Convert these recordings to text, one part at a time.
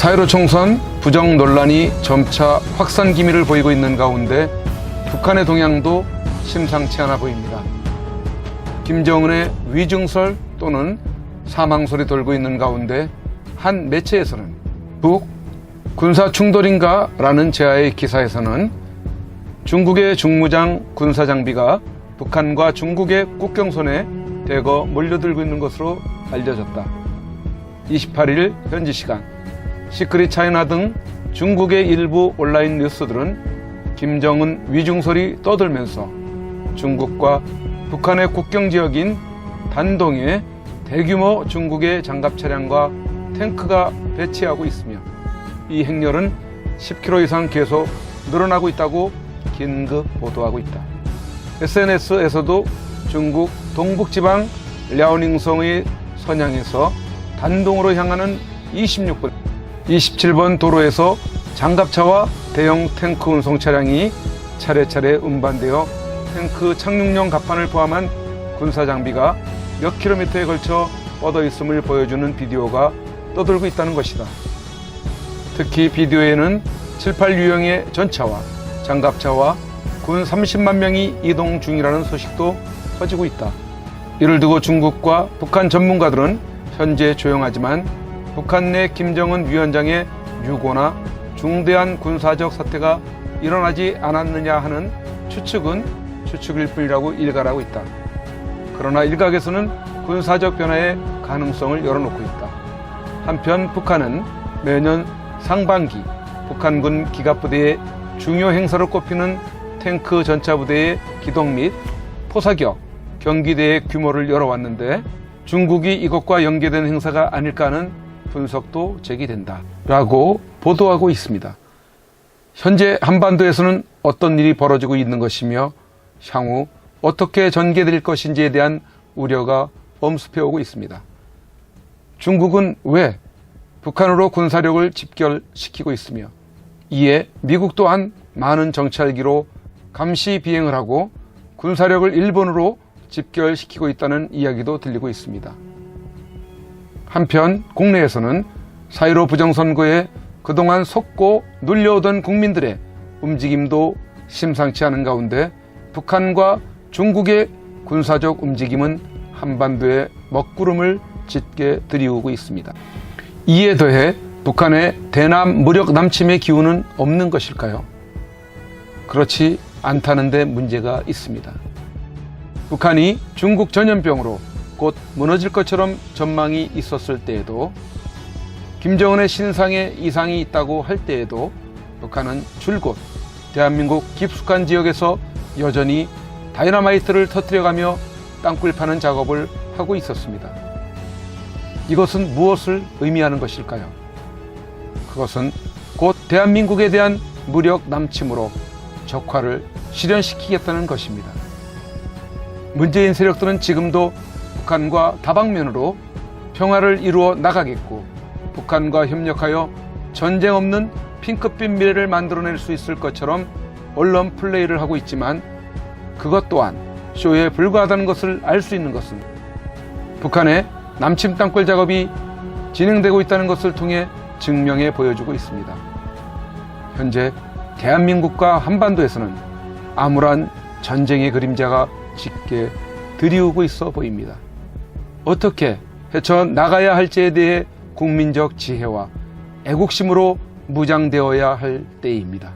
4.15 총선 부정 논란이 점차 확산 기미를 보이고 있는 가운데 북한의 동향도 심상치 않아 보입니다. 김정은의 위중설 또는 사망설이 돌고 있는 가운데 한 매체에서는 북 군사 충돌인가 라는 제아의 기사에서는 중국의 중무장 군사 장비가 북한과 중국의 국경선에 대거 몰려들고 있는 것으로 알려졌다. 28일 현지 시간 시크릿 차이나 등 중국의 일부 온라인 뉴스들은 김정은 위중설이 떠들면서 중국과 북한의 국경 지역인 단동에 대규모 중국의 장갑 차량과 탱크가 배치하고 있으며 이 행렬은 10km 이상 계속 늘어나고 있다고 긴급 보도하고 있다. SNS에서도 중국 동북지방 랴오닝성의 선양에서 단동으로 향하는 27번 도로에서 장갑차와 대형 탱크 운송 차량이 차례차례 운반되어 탱크 착륙용 갑판을 포함한 군사 장비가 몇 킬로미터에 걸쳐 뻗어 있음을 보여주는 비디오가 떠돌고 있다는 것이다. 특히 비디오에는 7, 8유형의 전차와 장갑차와 군 30만 명이 이동 중이라는 소식도 퍼지고 있다. 이를 두고 중국과 북한 전문가들은 현재 조용하지만 북한 내 김정은 위원장의 유고나 중대한 군사적 사태가 일어나지 않았느냐 하는 추측은 추측일 뿐이라고 일갈하고 있다. 그러나 일각에서는 군사적 변화의 가능성을 열어놓고 있다. 한편 북한은 매년 상반기 북한군 기갑부대의 중요 행사로 꼽히는 탱크 전차부대의 기동 및 포사격 경기대의 규모를 열어왔는데 중국이 이것과 연계된 행사가 아닐까 하는 분석도 제기된다 라고 보도하고 있습니다. 현재 한반도에서는 어떤 일이 벌어지고 있는 것이며 향후 어떻게 전개될 것인지에 대한 우려가 엄습해오고 있습니다. 중국은 왜 북한으로 군사력을 집결시키고 있으며 이에 미국 또한 많은 정찰기로 감시 비행을 하고 군사력을 일본으로 집결시키고 있다는 이야기도 들리고 있습니다. 한편 국내에서는 4.15 부정선거에 그동안 속고 눌려오던 국민들의 움직임도 심상치 않은 가운데 북한과 중국의 군사적 움직임은 한반도에 먹구름을 짙게 들이우고 있습니다. 이에 더해 북한의 대남 무력 남침의 기운은 없는 것일까요? 그렇지 않다는 데 문제가 있습니다. 북한이 중국 전염병으로 곧 무너질 것처럼 전망이 있었을 때에도 김정은의 신상에 이상이 있다고 할 때에도 북한은 줄곧 대한민국 깊숙한 지역에서 여전히 다이너마이트를 터뜨려가며 땅굴 파는 작업을 하고 있었습니다. 이것은 무엇을 의미하는 것일까요? 그것은 곧 대한민국에 대한 무력 남침으로 적화를 실현시키겠다는 것입니다. 문재인 세력들은 지금도 북한과 다방면으로 평화를 이루어 나가겠고 북한과 협력하여 전쟁 없는 핑크빛 미래를 만들어낼 수 있을 것처럼 언론 플레이를 하고 있지만 그것 또한 쇼에 불과하다는 것을 알 수 있는 것은 북한의 남침 땅굴 작업이 진행되고 있다는 것을 통해 증명해 보여주고 있습니다. 현재 대한민국과 한반도에서는 암울한 전쟁의 그림자가 짙게 드리우고 있어 보입니다. 어떻게 헤쳐나가야 할지에 대해 국민적 지혜와 애국심으로 무장되어야 할 때입니다.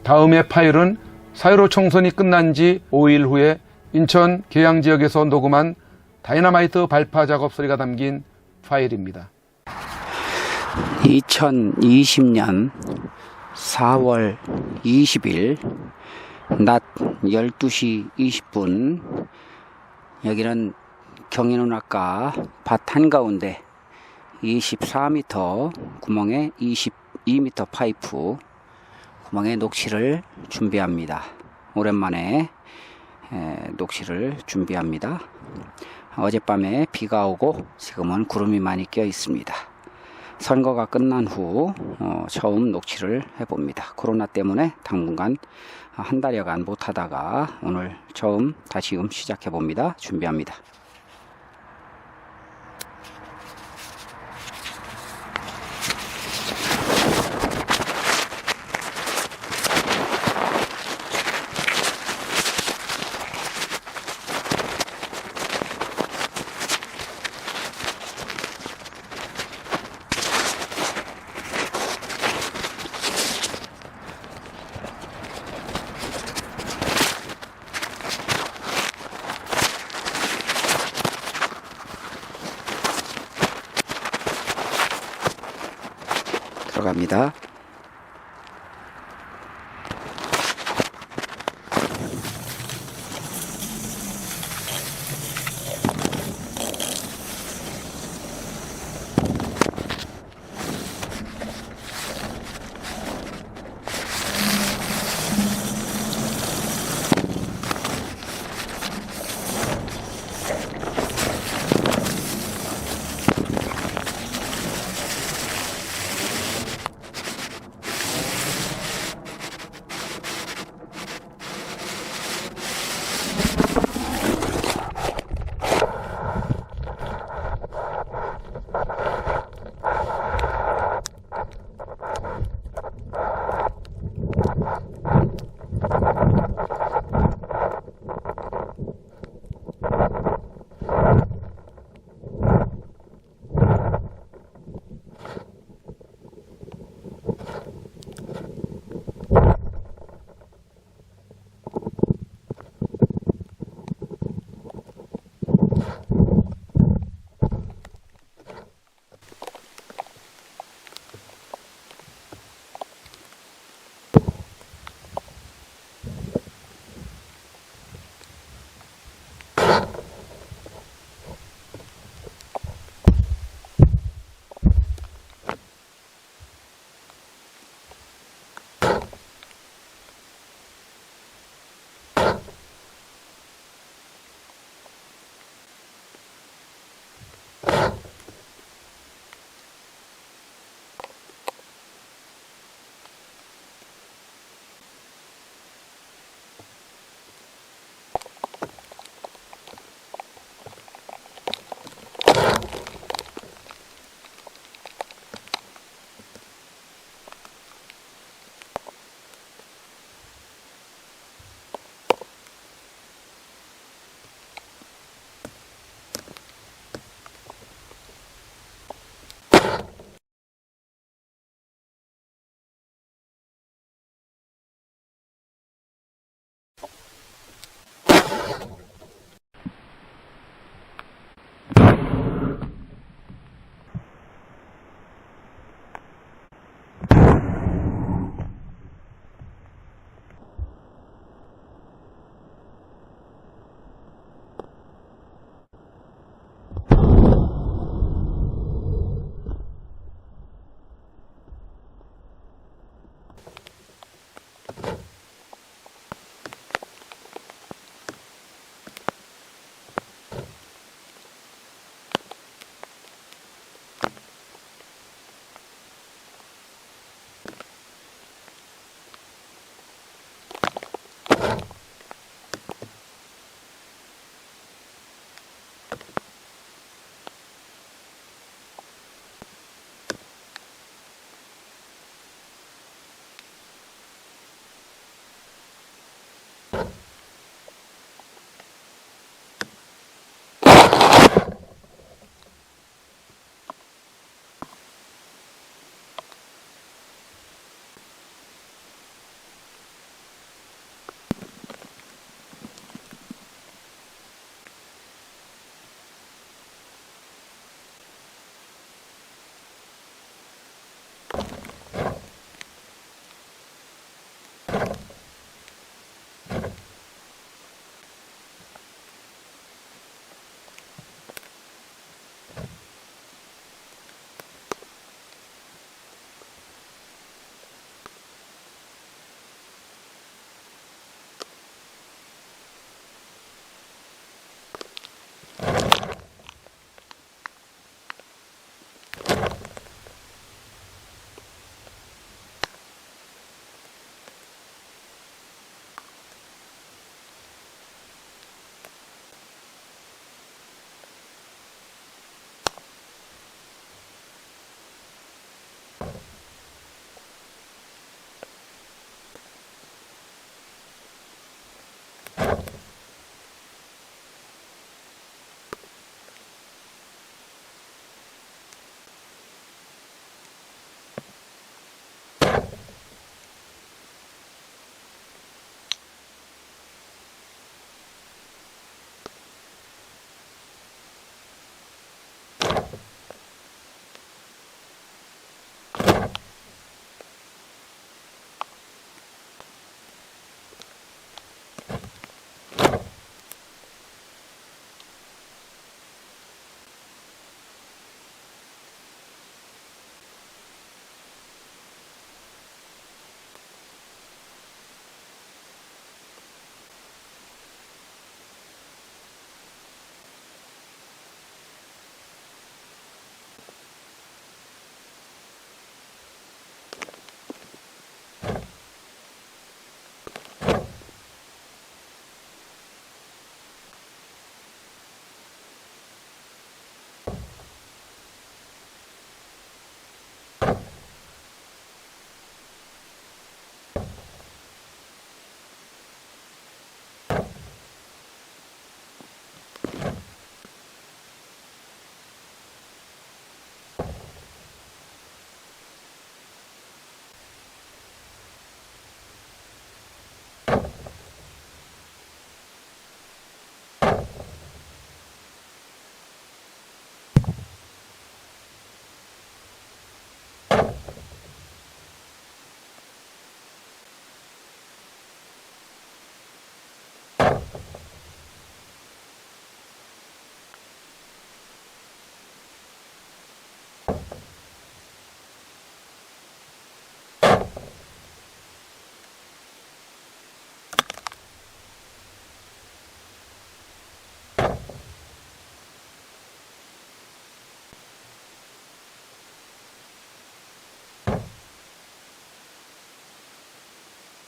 다음의 파일은 4.15 총선이 끝난 지 5일 후에 인천 계양 지역에서 녹음한 다이너마이트 발파 작업 소리가 담긴 파일입니다. 2020년 4월 20일 낮 12시 20분 여기는 경인운하가 밭 한가운데 24m 구멍에 22m 파이프 구멍에 녹취를 준비합니다. 오랜만에 녹취를 준비합니다. 어젯밤에 비가 오고 지금은 구름이 많이 껴 있습니다. 선거가 끝난 후 처음 녹취를 해봅니다. 코로나 때문에 당분간 한 달여간 못하다가 오늘 처음 다시금 시작해봅니다. 준비합니다. 들어갑니다.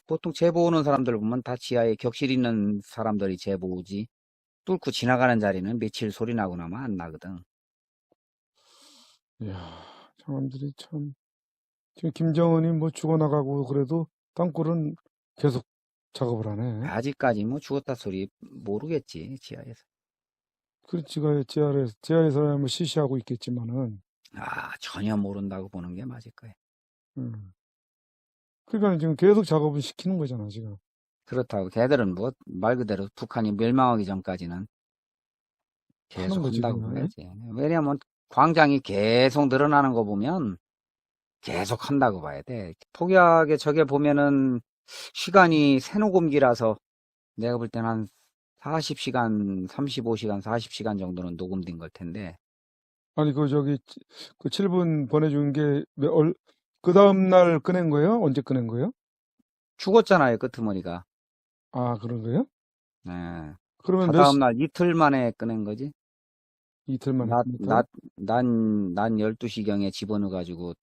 보통 제보 오는 사람들 보면 다 지하에 격실 있는 사람들이 제보 오지. 뚫고 지나가는 자리는 며칠 소리 나고 나면 안 나거든. 이야, 사람들이 참. 지금 김정은이 뭐 죽어나가고 그래도 땅굴은 계속 작업을 하네. 아직까지 뭐 죽었다 소리 모르겠지, 지하에서. 그렇지가 지하에서야 뭐 시시하고 있겠지만은. 전혀 모른다고 보는 게 맞을 거예요. 그러니까 지금 계속 작업을 시키는 거잖아, 지금. 그렇다고 걔들은 뭐 말 그대로 북한이 멸망하기 전까지는 하는 계속 거지, 한다고 그냥. 봐야지. 왜냐면 광장이 계속 늘어나는 거 보면 계속 한다고 봐야 돼. 폭약에 저게 보면은 시간이 새녹음기라서 내가 볼 때는 한 40시간, 35시간, 40시간 정도는 녹음된 걸 텐데. 아니, 그 7분 보내준 게, 그 다음날 꺼낸 거예요? 언제 꺼낸 거예요? 죽었잖아요, 끄트머리가. 아, 그런 거예요? 네. 그러면 다음날 이틀 만에 꺼낸 거지. 이틀 만에 난 12시경에 집어넣어가지고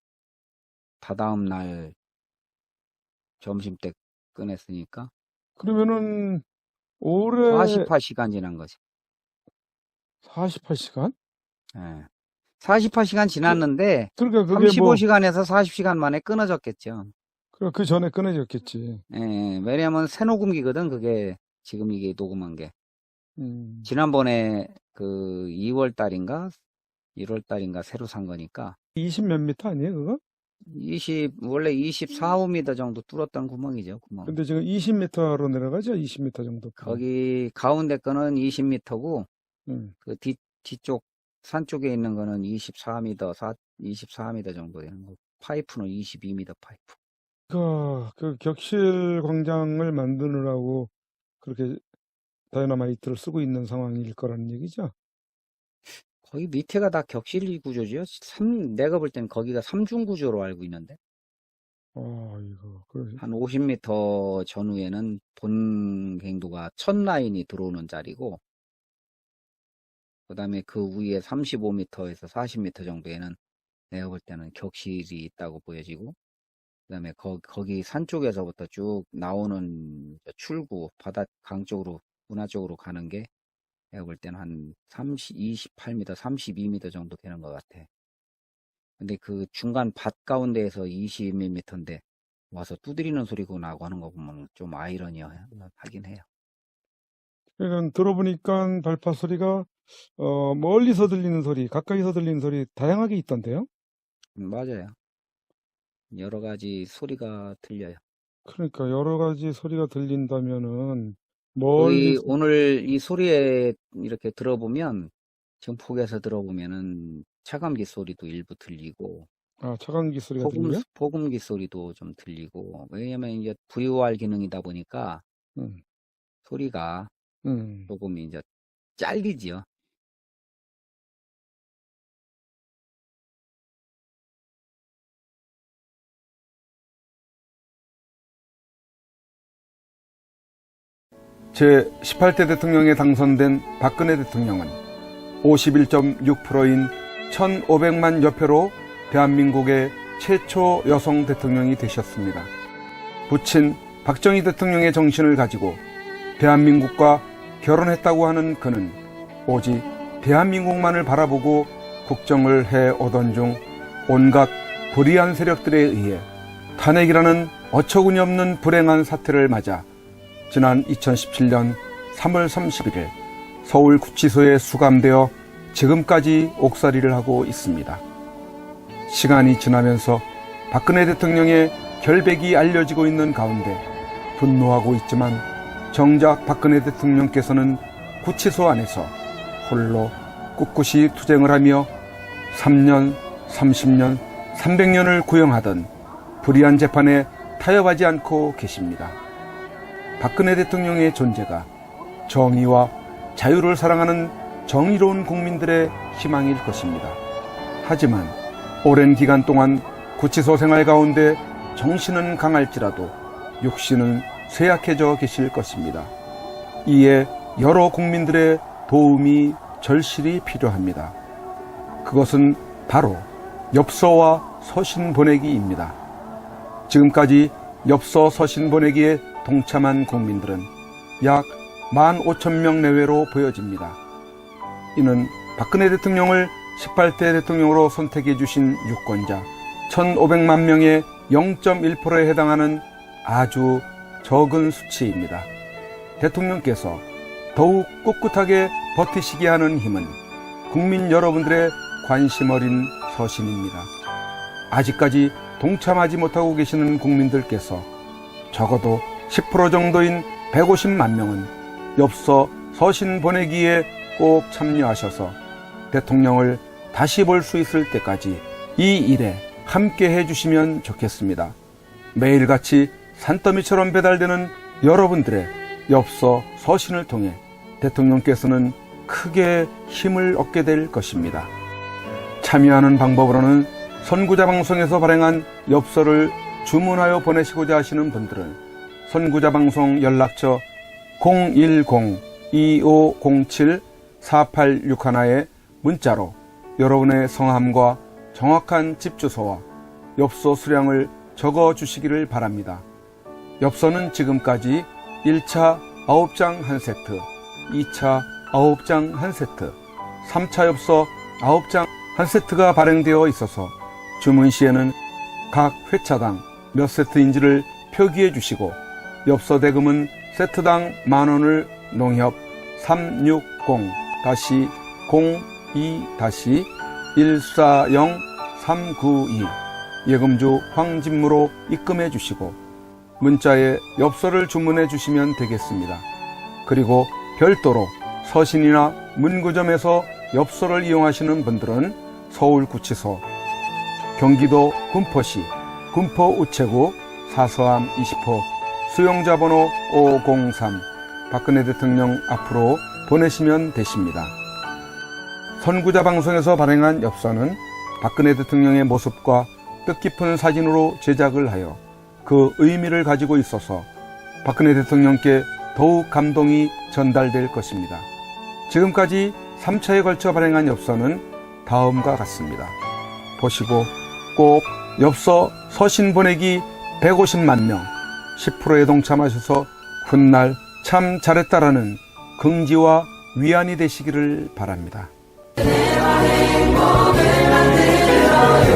다다음 날 점심 때 꺼냈으니까. 그러면은 올해 48시간 지난 거지. 48시간? 예. 48시간 지났는데, 그러니까 그게 뭐 35시간에서 40시간 만에 끊어졌겠죠. 그 전에 끊어졌겠지. 예, 왜냐면 새녹음기거든, 그게. 지금 이게 녹음한 게. 지난번에 그 2월 달인가? 1월 달인가 새로 산 거니까. 20 몇 미터 아니에요, 그거? 원래 24m 정도 뚫었던 구멍이죠, 구멍. 근데 지금 20m로 내려가죠? 20m 정도. 거기 가운데 거는 20m고, 그 뒤쪽, 산 쪽에 있는 거는 24m 정도 되는 거. 파이프는 22m 파이프. 그 격실 광장을 만드느라고 그렇게 다이너마이트를 쓰고 있는 상황일 거라는 얘기죠? 거기 밑에가 다 격실 구조죠. 내가 볼 땐 거기가 3중 구조로 알고 있는데. 한 50m 전후에는 본 갱도가 첫 라인이 들어오는 자리고, 그 다음에 그 위에 35m에서 40m 정도에는 내가 볼 때는 격실이 있다고 보여지고, 그 다음에 거기 산 쪽에서부터 쭉 나오는 출구, 바닷 강 쪽으로, 운하 쪽으로 가는 게 내가 볼 때는 한 28m, 32m 정도 되는 것 같아. 근데 그 중간 밭 가운데에서 20m인데 와서 두드리는 소리가 나고 하는 거 보면 좀 아이러니하긴 해요. 그러니까 들어보니까 발파 소리가 멀리서 들리는 소리, 가까이서 들리는 소리 다양하게 있던데요? 맞아요. 여러 가지 소리가 들려요. 그러니까 여러 가지 소리가 들린다면은 오늘 이 소리에 이렇게 들어보면 지금 폭에서 들어보면은 차감기 소리도 일부 들리고, 차감기 소리가 들려요? 포금기 소리도 좀 들리고. 왜냐면 이제 VOR 기능이다 보니까 소리가 조금 이제 잘리지요. 제18대 대통령에 당선된 박근혜 대통령은 51.6%인 1,500만 여표로 대한민국의 최초 여성 대통령이 되셨습니다. 부친 박정희 대통령의 정신을 가지고 대한민국과 결혼했다고 하는 그는 오직 대한민국만을 바라보고 국정을 해오던 중 온갖 불의한 세력들에 의해 탄핵이라는 어처구니 없는 불행한 사태를 맞아 지난 2017년 3월 31일 서울구치소에 수감되어 지금까지 옥살이를 하고 있습니다. 시간이 지나면서 박근혜 대통령의 결백이 알려지고 있는 가운데 분노하고 있지만 정작 박근혜 대통령께서는 구치소 안에서 홀로 꿋꿋이 투쟁을 하며 3년, 30년, 300년을 구형하던 불의한 재판에 타협하지 않고 계십니다. 박근혜 대통령의 존재가 정의와 자유를 사랑하는 정의로운 국민들의 희망일 것입니다. 하지만 오랜 기간 동안 구치소 생활 가운데 정신은 강할지라도 육신은 쇠약해져 계실 것입니다. 이에 여러 국민들의 도움이 절실히 필요합니다. 그것은 바로 엽서와 서신 보내기입니다. 지금까지 엽서 서신 보내기에 동참한 국민들은 약 15,000명 내외로 보여집니다. 이는 박근혜 대통령을 18대 대통령으로 선택해 주신 유권자 1,500만 명의 0.1%에 해당하는 아주 적은 수치입니다. 대통령께서 더욱 꿋꿋하게 버티시게 하는 힘은 국민 여러분들의 관심 어린 서신입니다. 아직까지 동참하지 못하고 계시는 국민들께서 적어도 10% 정도인 150만 명은 엽서 서신 보내기에 꼭 참여하셔서 대통령을 다시 볼 수 있을 때까지 이 일에 함께 해주시면 좋겠습니다. 매일같이 산더미처럼 배달되는 여러분들의 엽서 서신을 통해 대통령께서는 크게 힘을 얻게 될 것입니다. 참여하는 방법으로는 선구자 방송에서 발행한 엽서를 주문하여 보내시고자 하시는 분들은 선구자 방송 연락처 010-2507-4861에 문자로 여러분의 성함과 정확한 집 주소와 엽서 수량을 적어 주시기를 바랍니다. 엽서는 지금까지 1차 9장 1세트, 2차 9장 1세트, 3차 엽서 9장 1세트가 발행되어 있어서 주문 시에는 각 회차당 몇 세트인지를 표기해 주시고 엽서 대금은 세트당 만원을 농협 360-02-140-392 예금주 황진무로 입금해 주시고 문자에 엽서를 주문해 주시면 되겠습니다. 그리고 별도로 서신이나 문구점에서 엽서를 이용하시는 분들은 서울구치소, 경기도 군포시 군포우체구 사서함 20호 수용자 번호 503 박근혜 대통령 앞으로 보내시면 되십니다. 선구자 방송에서 발행한 엽서는 박근혜 대통령의 모습과 뜻깊은 사진으로 제작을 하여 그 의미를 가지고 있어서 박근혜 대통령께 더욱 감동이 전달될 것입니다. 지금까지 3차에 걸쳐 발행한 엽서는 다음과 같습니다. 보시고 꼭 엽서 서신 보내기 150만 명 10%에 동참하셔서 훗날 참 잘했다라는 긍지와 위안이 되시기를 바랍니다. 은혜와 행복을 만들어요.